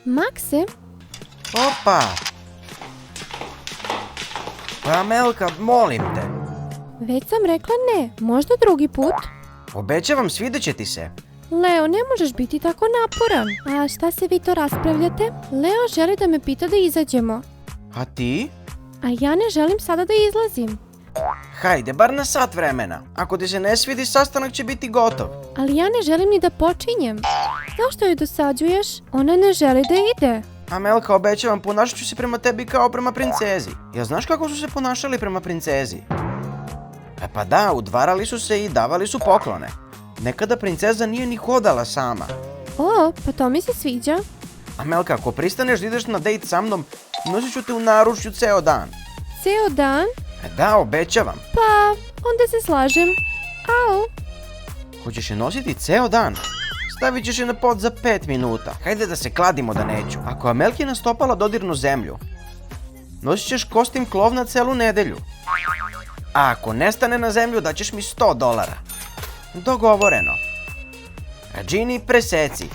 Makse, Opa! Pa Amelka, molim te. već sam rekla ne, možda drugi put. Obećavam, svidjet će ti se. Leo, ne možeš biti tako naporan. A šta se vi to raspravljate? Leo želi da me pita da izađemo. A ti? A ja ne želim sada da izlazim. Hajde, bar na sat vremena. Ako ti se ne svidi, sastanak će biti gotov. Ali ja ne želim ni da počinjem. Zašto joj dosađuješ? Ona ne želi da ide. Amelka, obećavam, ponašat ću se prema tebi kao prema princezi. Jel znaš kako su se ponašali prema princezi? E pa da, udvarali su se i davali su poklone. Nekada princeza nije ni hodala sama. O, pa to mi se sviđa. Amelka, ako pristaneš da ideš na dejt sa mnom, nosit ću te u naručju ceo dan. Ceo dan? E da, obećavam. Pa, onda se slažem. Au. Hoćeš je nositi ceo dan? Stavit ćeš je na pod za 5 minuta. Hajde da se kladimo da neću. Ako Amelkina stopala dodirnu zemlju, nosit ćeš kostim klovna celu nedelju. A ako nestane na zemlju, daćeš mi $100. Dogovoreno. A Ginny, preseci.